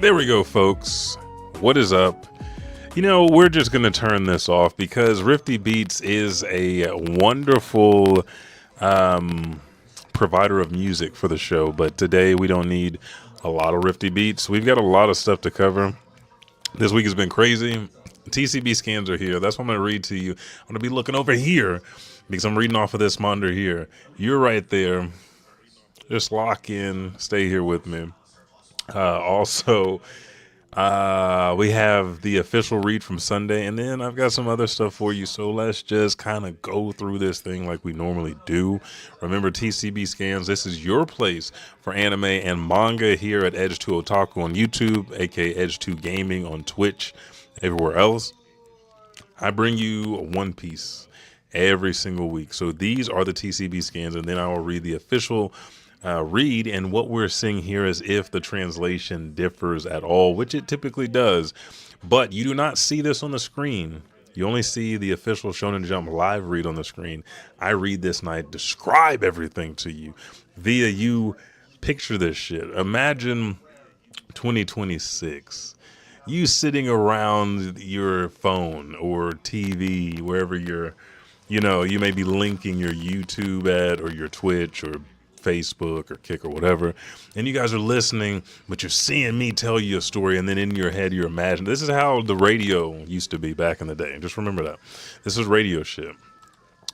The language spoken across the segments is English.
There we go, folks. What is up? You know, we're just going to turn this off because Rifty Beats is a wonderful provider of music for the show. But today we don't need a lot of Rifty Beats. We've got a lot of stuff to cover. This week has been crazy. TCB Scans are here. That's what I'm going to read to you. I'm going to be looking over here because I'm reading off of this monitor here. You're right there. Just lock in. Stay here with me. Also, we have the official read from Sunday, and then I've got some other stuff for you. So let's just kind of go through this thing like we normally do. Remember, TCB Scans, this is your place for anime and manga here at Edge 2 Otaku on YouTube, aka Edge 2 Gaming on Twitch, everywhere else. I bring you One Piece every single week. So these are the TCB Scans, and then I will read the official read, and what we're seeing here is if the translation differs at all, which it typically does, but you do not see this on the screen. You only see the official Shonen Jump live read on the screen. I read this and I describe everything to you via you. Picture this shit. Imagine 2026. You sitting around your phone or TV, wherever you're, you may be linking your YouTube at or your Twitch or Facebook or Kick or whatever, and you guys are listening, but you're seeing me tell you a story, and then in your head you're imagining. This is how the radio used to be back in the day. Just remember that. This is radio shit.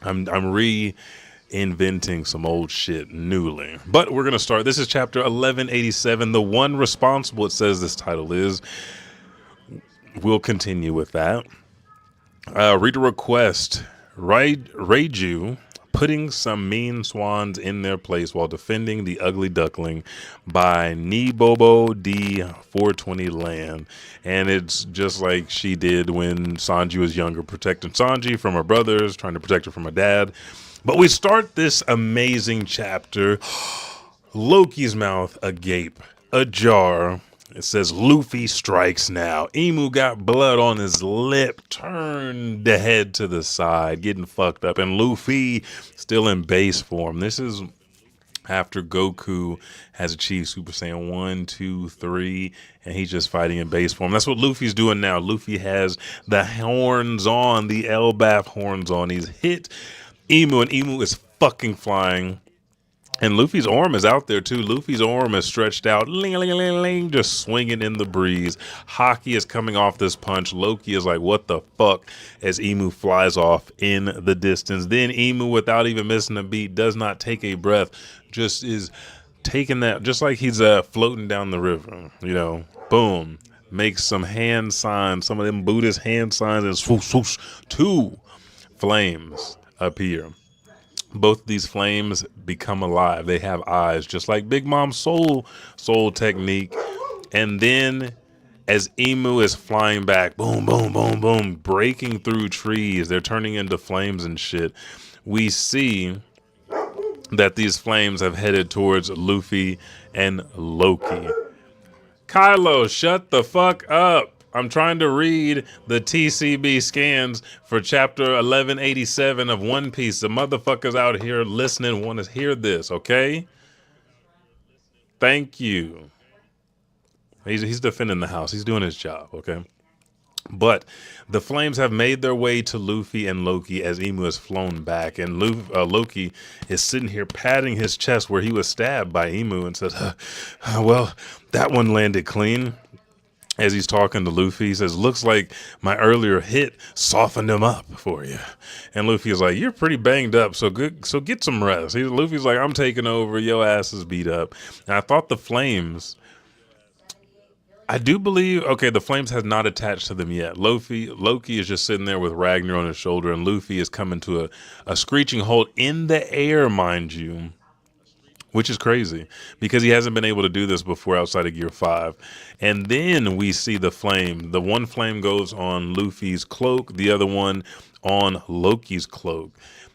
I'm reinventing some old shit newly. But we're going to start. This is chapter 1187. The one responsible, it says this title is. We'll continue with that. Read a request. Reiju putting some mean swans in their place while defending the ugly duckling by Nibobo D 420 Land. And it's just like she did when Sanji was younger, protecting Sanji from her brothers, trying to protect her from her dad. But we start this amazing chapter, Loki's mouth agape, ajar. It says, Luffy strikes now. Emu got blood on his lip, turned the head to the side, getting fucked up. And Luffy still in base form. This is after Goku has achieved Super Saiyan 1, 2, 3, and he's just fighting in base form. That's what Luffy's doing now. Luffy has the horns on, the Elbaph horns on. He's hit Emu, and Emu is fucking flying. And Luffy's arm is out there too. Luffy's arm is stretched out, ling, ling, ling, ling, just swinging in the breeze. Haki is coming off this punch. Loki is like, what the fuck, as Emu flies off in the distance. Then Emu, without even missing a beat, does not take a breath, just is taking that, just like he's floating down the river, boom, makes some hand signs, some of them Buddhist hand signs, and swoosh, swoosh, two flames appear. Both of these flames become alive. They have eyes, just like Big Mom's soul technique. And then as Emu is flying back, boom, boom, boom, boom, breaking through trees, they're turning into flames and shit. We see that these flames have headed towards Luffy and Loki. Kylo, shut the fuck up. I'm trying to read the TCB Scans for chapter 1187 of One Piece. The motherfuckers out here listening want to hear this, okay? Thank you. He's defending the house. He's doing his job, okay? But the flames have made their way to Luffy and Loki as Emu has flown back. And Loki is sitting here patting his chest where he was stabbed by Emu and says, well, that one landed clean. As he's talking to Luffy, he says, looks like my earlier hit softened him up for you. And Luffy is like, you're pretty banged up, so get some rest. Luffy's like, I'm taking over, your ass is beat up. And I thought the flames, I do believe, okay, the flames has not attached to them yet. Loki is just sitting there with Ragnar on his shoulder, and Luffy is coming to a screeching halt in the air, mind you. Which is crazy because he hasn't been able to do this before outside of Gear 5. And then we see the flame. The one flame goes on Luffy's cloak, the other one on Loki's cloak.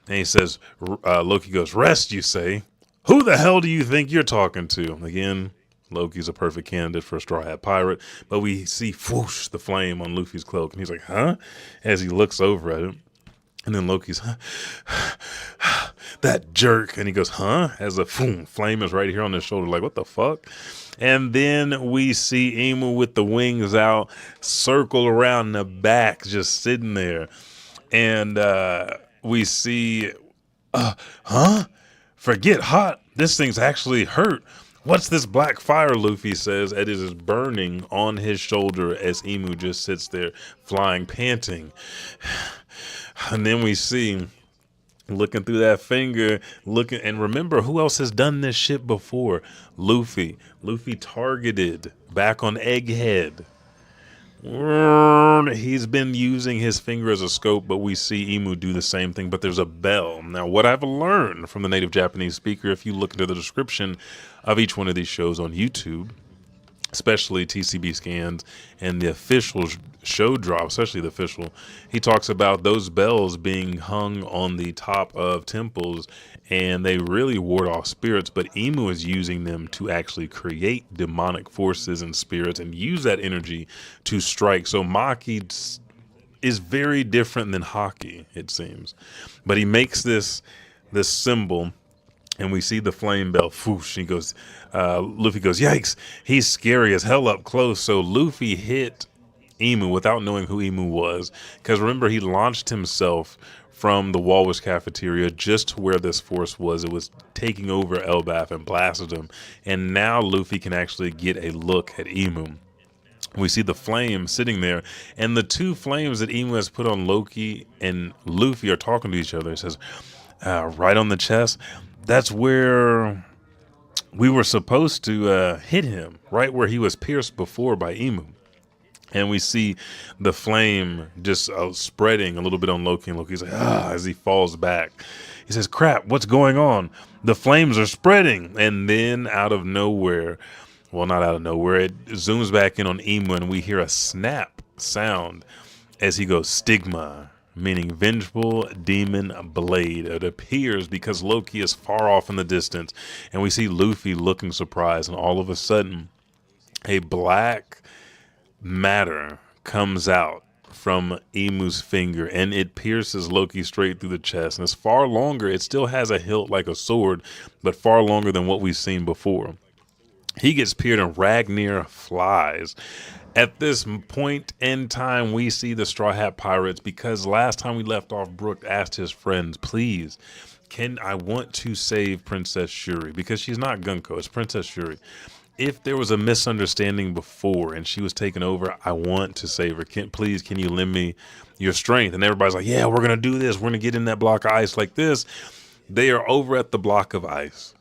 And he says, Loki goes, rest, you say? Who the hell do you think you're talking to? Again, Loki's a perfect candidate for a Straw Hat Pirate. But we see whoosh, the flame on Luffy's cloak. And he's like, huh? As he looks over at it. And then Loki's, that jerk. And he goes, huh? As a flame is right here on his shoulder. Like, what the fuck? And then we see Emu with the wings out, circle around the back, just sitting there. And we see, huh? Forget hot. This thing's actually hurt. What's this black fire? Luffy says, and it is burning on his shoulder as Emu just sits there, flying, panting. And then we see, looking through that finger, looking, and remember who else has done this shit before? Luffy. Luffy targeted back on Egghead. He's been using his finger as a scope, but we see Emu do the same thing, but there's a bell. Now, what I've learned from the native Japanese speaker, if you look into the description of each one of these shows on YouTube, especially TCB Scans and the official show drop, especially the official, he talks about those bells being hung on the top of temples, and they really ward off spirits, but Emu is using them to actually create demonic forces and spirits and use that energy to strike. So Maki is very different than Haki, it seems. But he makes this symbol, and we see the flame bell. Foosh. He goes, Luffy goes, yikes, he's scary as hell up close. So Luffy hit Emu without knowing who Emu was. Because remember, he launched himself from the Walrus cafeteria just to where this force was. It was taking over Elbaph and blasted him. And now Luffy can actually get a look at Emu. We see the flame sitting there, and the two flames that Emu has put on Loki and Luffy are talking to each other. It says, right on the chest. That's where we were supposed to hit him, right where he was pierced before by Emu. And we see the flame just spreading a little bit on Loki, and Loki's like, as he falls back. He says, crap, what's going on? The flames are spreading. And then out of nowhere, well, not out of nowhere, it zooms back in on Emu, and we hear a snap sound as he goes, stigma, meaning vengeful demon blade. It appears because Loki is far off in the distance, and we see Luffy looking surprised, and all of a sudden, a black matter comes out from Emu's finger, and it pierces Loki straight through the chest, and it's far longer. It still has a hilt like a sword, but far longer than what we've seen before. He gets pierced and Ragnar flies. At this point in time, we see the Straw Hat Pirates, because last time we left off, Brook asked his friends, please, I want to save Princess Shuri, because she's not Gunko, it's Princess Shuri. If there was a misunderstanding before and she was taken over, I want to save her. Please, can you lend me your strength? And everybody's like, yeah, we're going to do this. We're going to get in that block of ice like this. They are over at the block of ice.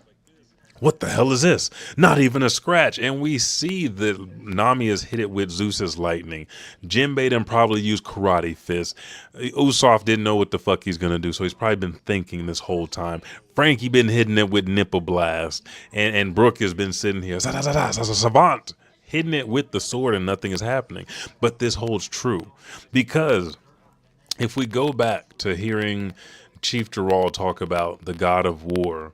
What the hell is this? Not even a scratch. And we see that Nami has hit it with Zeus's lightning. Jinbei done probably used karate fist. Usopp didn't know what the fuck he's going to do, so he's probably been thinking this whole time. Frankie been hitting it with nipple blast. And Brook has been sitting here, savant, hitting it with the sword, and nothing is happening. But this holds true, because if we go back to hearing Chief Gerald talk about the god of war,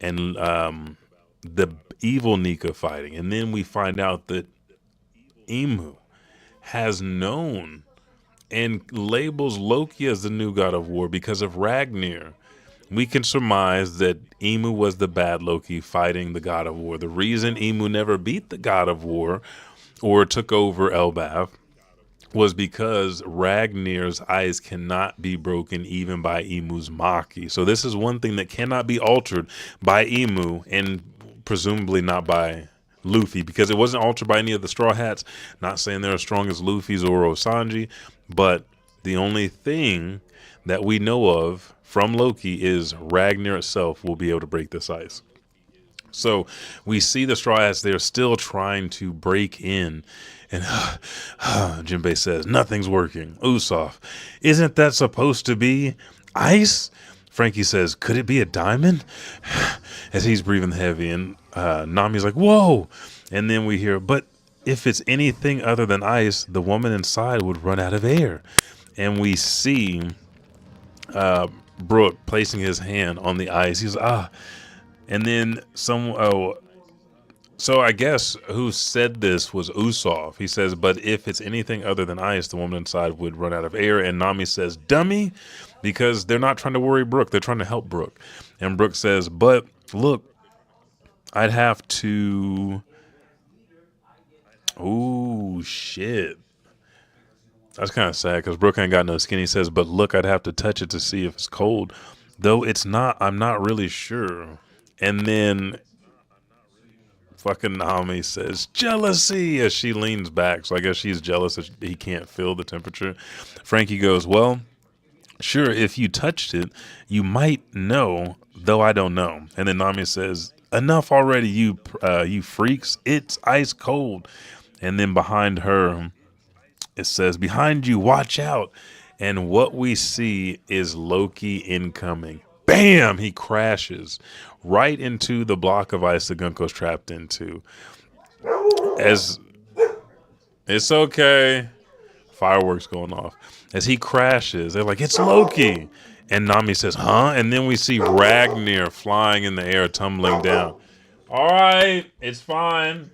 and the evil Nika fighting, and then we find out that Emu has known and labels Loki as the new god of war because of Ragnar. We can surmise that Emu was the bad Loki fighting the god of war. The reason Emu never beat the god of war or took over Elbaph was because Ragnar's ice cannot be broken even by Emu's Maki. So this is one thing that cannot be altered by Emu, and presumably not by Luffy, because it wasn't altered by any of the Straw Hats. Not saying they're as strong as Luffy, Zoro, Sanji, but the only thing that we know of from Loki is Ragnar itself will be able to break this ice. So we see the Straw Hats, they're still trying to break in. And Jinbei says, nothing's working. Usopp, isn't that supposed to be ice? Frankie says, could it be a diamond? As he's breathing heavy. And Nami's like, whoa. And then we hear, but if it's anything other than ice, the woman inside would run out of air. And we see Brook placing his hand on the ice. He's and then So I guess who said this was Usopp. He says, but if it's anything other than ice, the woman inside would run out of air. And Nami says, dummy, because they're not trying to worry Brooke. They're trying to help Brooke. And Brooke says, but look, I'd have to... Ooh, shit. That's kind of sad because Brooke ain't got no skin. He says, but look, I'd have to touch it to see if it's cold. Though it's not, I'm not really sure. And then fucking Nami says, jealousy, as she leans back. So I guess she's jealous that he can't feel the temperature. Frankie goes, well, sure, if you touched it, you might know, though I don't know. And then Nami says, enough already, you freaks. It's ice cold. And then behind her, it says, behind you, watch out. And what we see is Loki incoming. Bam! He crashes right into the block of ice that Gunko's trapped into. As it's okay. Fireworks going off. As he crashes, they're like, it's Loki. And Nami says, huh? And then we see Ragnar flying in the air, tumbling down. All right, it's fine.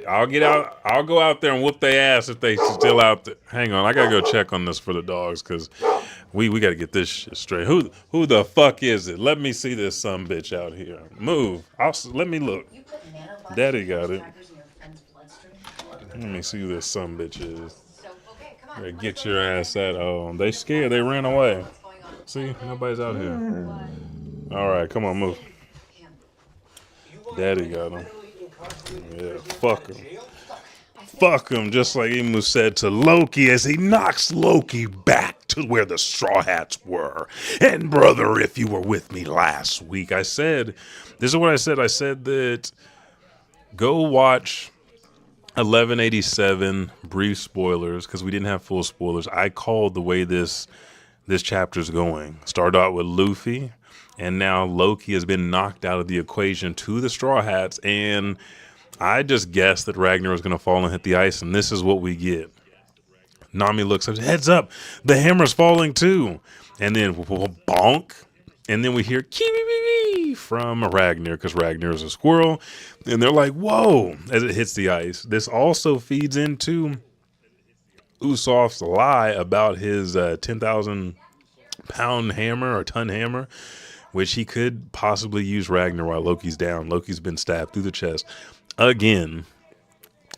I'll get out. I'll go out there and whoop their ass if they still out there. Hang on, I gotta go check on this for the dogs because we gotta get this shit straight. Who the fuck is it? Let me see this bitch out here. Move. Let me look. Daddy got it. Let me see who this bitch is. Get your ass at. Oh, they scared. They ran away. See, nobody's out here. All right, come on, move. Daddy got him. Yeah, fuck him. Fuck him, just like Imu said to Loki as he knocks Loki back to where the Straw Hats were. And brother, if you were with me last week, I said, this is what I said. I said that go watch 1187, brief spoilers, because we didn't have full spoilers. I called the way this chapter's going. Started out with Luffy, and now Loki has been knocked out of the equation to the Straw Hats, and I just guessed that Ragnar was going to fall and hit the ice, and this is what we get. Nami looks up, heads up, the hammer's falling too. And then bonk, and then we hear kee from Ragnar, because Ragnar is a squirrel, and they're like, whoa, as it hits the ice. This also feeds into Usopp's lie about his 10,000 pound hammer or ton hammer, which he could possibly use Ragnar while Loki's down. Loki's been stabbed through the chest again,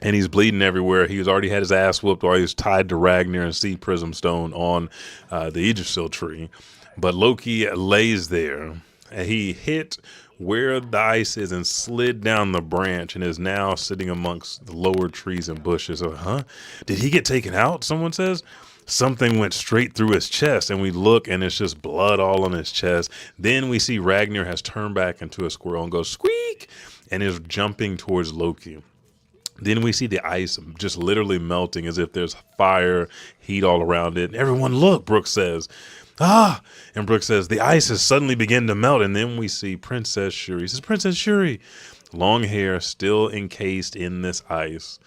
and he's bleeding everywhere. He's already had his ass whooped while he was tied to Ragnar and Sea Prism Stone on the Yggdrasil tree. But Loki lays there, and he hit where the ice is and slid down the branch and is now sitting amongst the lower trees and bushes. So, did he get taken out? Someone says. Something went straight through his chest, and we look, and it's just blood all on his chest. Then we see Ragnar has turned back into a squirrel and goes squeak and is jumping towards Loki. Then we see the ice just literally melting as if there's fire, heat all around it. Everyone look, Brooke says. Ah! And Brooke says, the ice has suddenly begun to melt. And then we see Princess Shuri. He says, Princess Shuri. Long hair, still encased in this ice.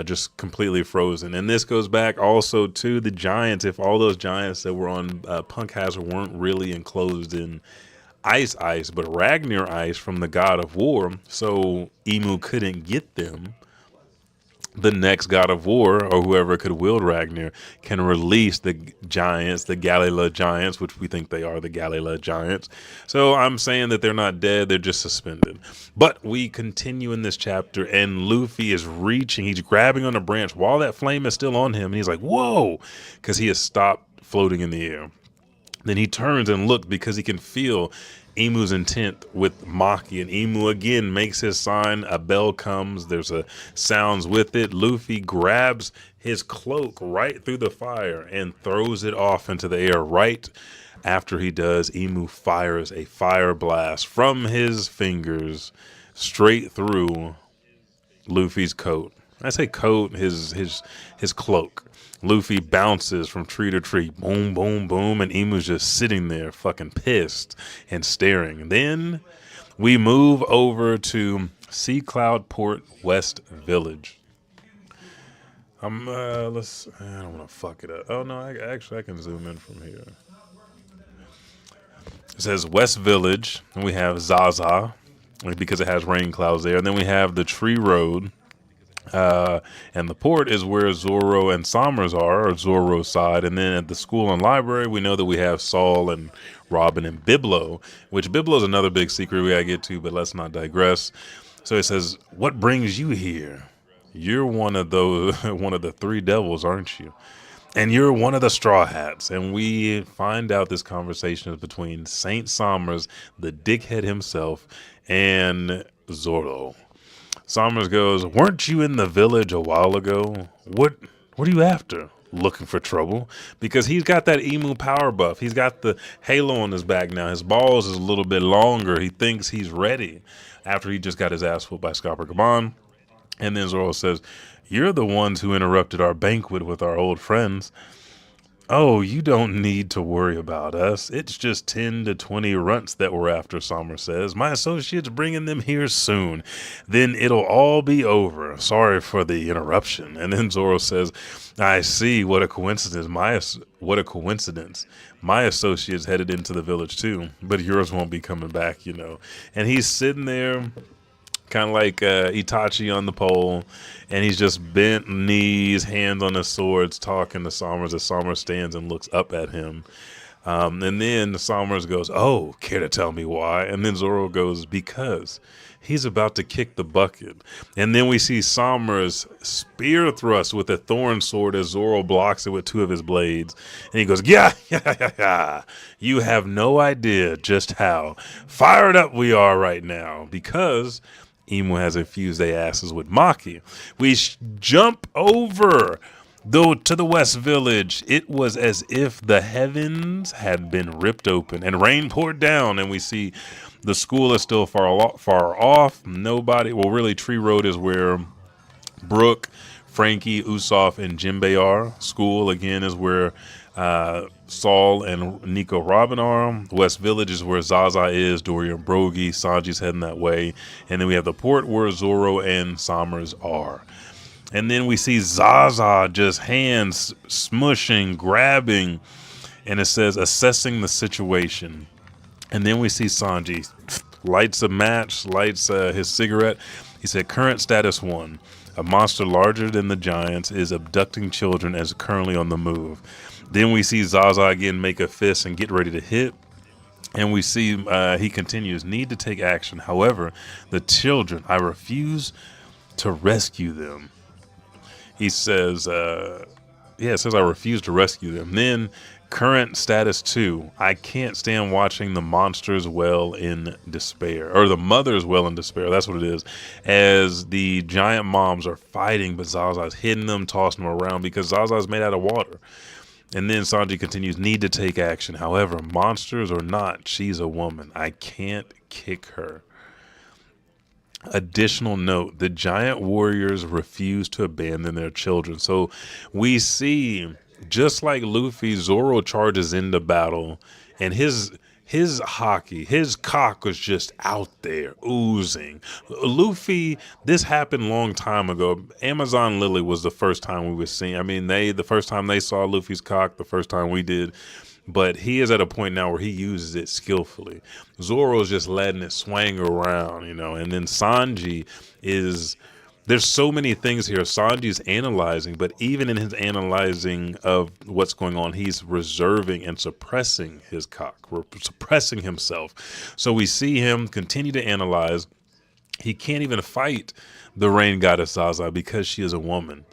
Just completely frozen. And this goes back also to the giants. If all those giants that were on Punk Hazard weren't really enclosed in ice, but Ragnar ice from the god of war, so Imu couldn't get them. The next god of war, or whoever could wield Ragnar, can release the giants, the Galila giants, which we think they are the Galila giants. So I'm saying that they're not dead, they're just suspended. But we continue in this chapter, and Luffy is reaching, he's grabbing on a branch while that flame is still on him, and he's like, whoa, because he has stopped floating in the air. Then he turns and looks because he can feel Imu's intent with Maki, and Imu again makes his sign. A bell comes, there's a sounds with it. Luffy grabs his cloak right through the fire and throws it off into the air. Right after he does, Imu fires a fire blast from his fingers straight through Luffy's coat. I say coat, his cloak. Luffy bounces from tree to tree, boom, boom, boom, and Imu's just sitting there fucking pissed and staring. Then we move over to Sea Cloud Port West Village. I don't want to fuck it up. Oh no, I can zoom in from here. It says West Village, and we have Zaza, because it has rain clouds there. And then we have the tree road. And the port is where Zoro and Sommers are, or Zoro's side. And then at the school and library, we know that we have Saul and Robin and Biblo, which Biblo is another big secret we gotta get to, but let's not digress. So it says, "What brings you here? You're one of those, one of the three devils, aren't you? And you're one of the Straw Hats." And we find out this conversation is between Saint Sommers, the dickhead himself, and Zoro. Sommers goes, "Weren't you in the village a while ago? What are you after? Looking for trouble?" Because he's got that emu power buff. He's got the halo on his back now. His balls is a little bit longer. He thinks he's ready after he just got his ass whooped by Scopper Gaban. And then Zoro says, "You're the ones who interrupted our banquet with our old friends." "Oh, you don't need to worry about us. It's just 10 to 20 runts that we're after," Sommer says. "My associate's bringing them here soon. Then it'll all be over. Sorry for the interruption." And then Zoro says, "I see. What a coincidence. What a coincidence. My associate's headed into the village too, but yours won't be coming back, you know." And he's sitting there kind of like Itachi on the pole, and he's just bent knees, hands on his swords, talking to Sommers as Sommers stands and looks up at him. And then Sommers goes, "Oh, care to tell me why?" And then Zoro goes, "Because he's about to kick the bucket." And then we see Sommers spear thrust with a thorn sword as Zoro blocks it with two of his blades. And he goes, "Yeah, yeah. You have no idea just how fired up we are right now because Emu has infused their asses with Maki." We jump over though to the West Village. It was as if the heavens had been ripped open and rain poured down, and we see the school is still far off. Nobody, well, really, Tree Road is where Brooke, Frankie, Usopp, and Jinbei are. School, again, is where Saul and Nico Robin are. West Village is where Zaza is, Dory and Brogy. Sanji's heading that way. And then we have the port where Zoro and Sommers are. And then we see Zaza just hands smushing, grabbing, and it says assessing the situation. And then we see Sanji lights a match, lights his cigarette. He said, "Current status 1. A monster larger than the giants is abducting children as currently on the move." Then we see Zaza again make a fist and get ready to hit. And we see he continues, "Need to take action. However, the children, I refuse to rescue them." He says, it says, "I refuse to rescue them." Then current status 2, "I can't stand watching the monsters well in despair," or the mothers well in despair. That's what it is. As the giant moms are fighting, but Zaza's hitting them, tossing them around because Zaza's made out of water. And then Sanji continues, "Need to take action. However, monsters or not, she's a woman. I can't kick her." Additional note, the giant warriors refuse to abandon their children. So we see, just like Luffy, Zoro charges into battle, and his Haki, his cock was just out there oozing. Luffy, this happened long time ago. Amazon Lily was the first time we were seeing. I mean, the first time they saw Luffy's cock, the first time we did. But he is at a point now where he uses it skillfully. Zoro's just letting it swing around, you know. And then Sanji is, there's so many things here. Sanji's analyzing, but even in his analyzing of what's going on, he's reserving and suppressing his cock, suppressing himself. So we see him continue to analyze. He can't even fight the rain goddess Zaza because she is a woman.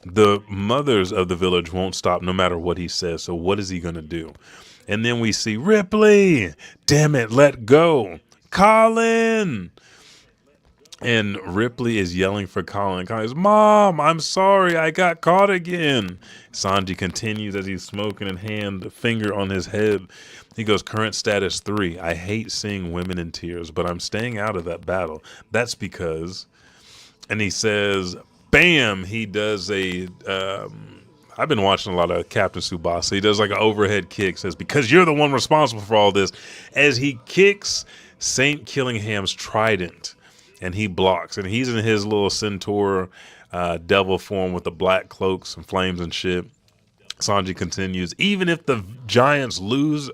The mothers of the village won't stop no matter what he says. So what is he going to do? And then we see Ripley. Damn it, let go. Colin. And Ripley is yelling for Colin. Colin's, "Mom, I'm sorry, I got caught again." Sanji continues as he's smoking and finger on his head. He goes, "Current status 3. I hate seeing women in tears, but I'm staying out of that battle. That's because," and he says, bam, he does I've been watching a lot of Captain Tsubasa. He does like an overhead kick, says, "Because you're the one responsible for all this," as he kicks Saint Killingham's trident. And he blocks, and he's in his little centaur devil form with the black cloaks and flames and shit. Sanji continues, even if the giants lose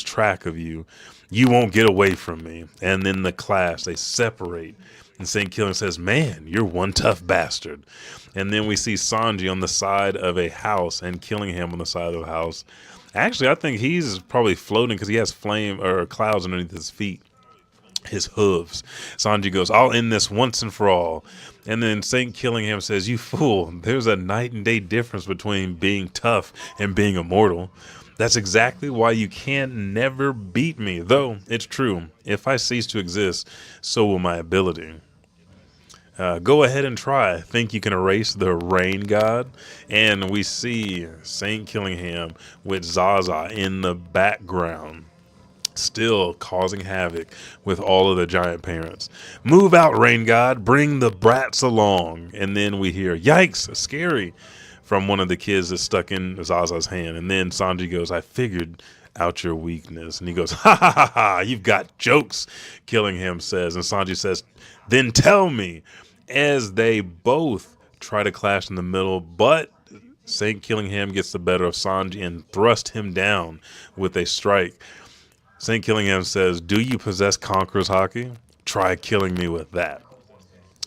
track of you, You won't get away from me. And then the clash, they separate. And St. Killingham says, man, you're one tough bastard. And then we see Sanji on the side of a house and Killingham on the side of a house. Actually, I think he's probably floating because he has flame or clouds underneath his feet, his hooves. Sanji goes, I'll end this once and for all. And then St. Killingham says, you fool, there's a night and day difference between being tough and being immortal. That's exactly why you can't never beat me. Though it's true, if I cease to exist, so will my ability. Go ahead and try. Think you can erase the rain god? And we see St. Killingham with Zaza in the background, still causing havoc with all of the giant parents. Move out, rain god. Bring the brats along. And then we hear, yikes, scary, from one of the kids that's stuck in Zaza's hand. And then Sanji goes, I figured out your weakness. And he goes, ha ha ha ha, you've got jokes, Killingham says. And Sanji says, then tell me. As they both try to clash in the middle, but St. Killingham gets the better of Sanji and thrust him down with a strike. St. Killingham says, do you possess Conqueror's Haki? Try killing me with that.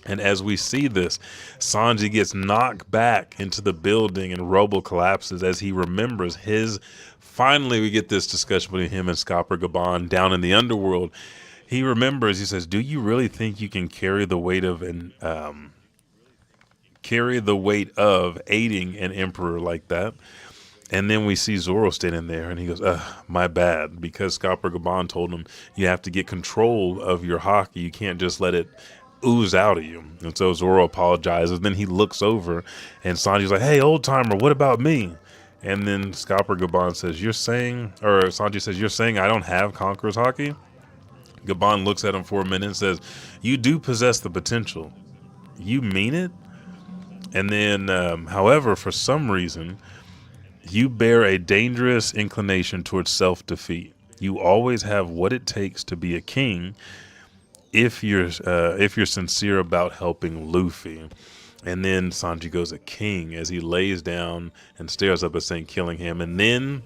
And as we see this, Sanji gets knocked back into the building and rubble collapses as he remembers his... Finally, we get this discussion between him and Scopper Gaban down in the underworld. He remembers, he says, do you really think you can carry the weight of aiding an emperor like that? And then we see Zoro standing there and he goes, my bad, because Scopper Gaban told him you have to get control of your Haki. You can't just let it ooze out of you. And so Zoro apologizes. Then he looks over and Sanji's like, hey, old timer, what about me? And then Scopper Gaban says, Sanji says, you're saying I don't have Conqueror's Haki? Gaban looks at him for a minute and says, you do possess the potential. You mean it? And then, however, for some reason, you bear a dangerous inclination towards self-defeat. You always have what it takes to be a king if you're sincere about helping Luffy. And then Sanji goes, a king, as he lays down and stares up at St. Killingham. And then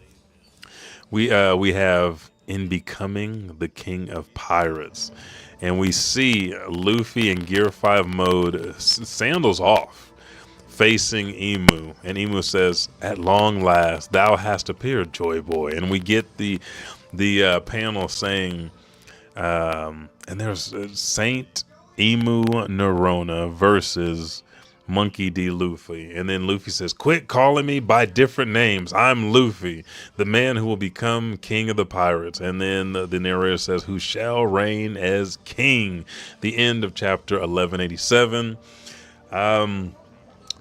we have... in becoming the king of pirates, and we see Luffy in Gear 5 mode, sandals off, facing Emu, and Emu says, at long last thou hast appeared, Joy Boy. And we get the panel saying, and there's Saint Emu Nerona versus Monkey D. Luffy. And then Luffy says, quit calling me by different names. I'm Luffy, the man who will become king of the pirates. And then the narrator says, who shall reign as king. The end of chapter 1187.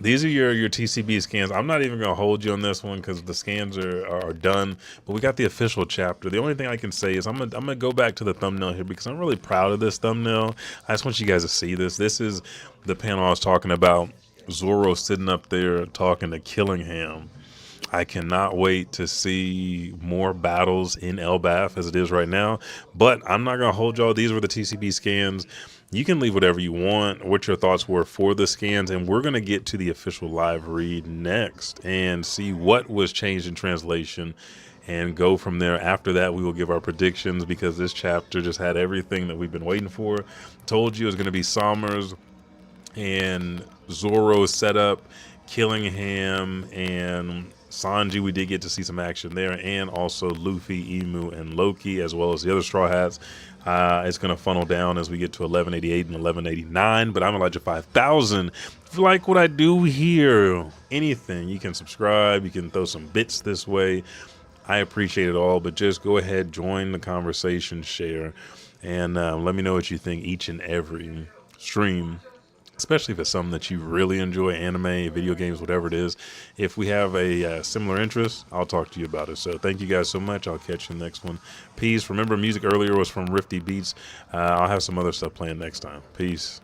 These are your TCB scans. I'm not even going to hold you on this one because the scans are done. But we got the official chapter. The only thing I can say is I'm gonna go back to the thumbnail here because I'm really proud of this thumbnail. I just want you guys to see this. This is the panel I was talking about. Zoro sitting up there talking to Killingham. I cannot wait to see more battles in Elbaph as it is right now. But I'm not going to hold y'all. These were the TCB scans. You can leave whatever you want, what your thoughts were for the scans. And we're going to get to the official live read next and see what was changed in translation and go from there. After that, we will give our predictions because this chapter just had everything that we've been waiting for. Told you it was going to be Sommers and Zoro set up, Killingham and Sanji. We did get to see some action there, and also Luffy, Emu, and Loki, as well as the other Straw Hats. It's going to funnel down as we get to 1188 and 1189, but I'm Elijah 5000. If you like what I do here, anything, you can subscribe, you can throw some bits this way. I appreciate it all, but just go ahead, join the conversation, share, and let me know what you think each and every stream, especially if it's something that you really enjoy, anime, video games, whatever it is. If we have a similar interest, I'll talk to you about it. So thank you guys so much. I'll catch you in the next one. Peace. Remember, music earlier was from Rifty Beats. I'll have some other stuff playing next time. Peace.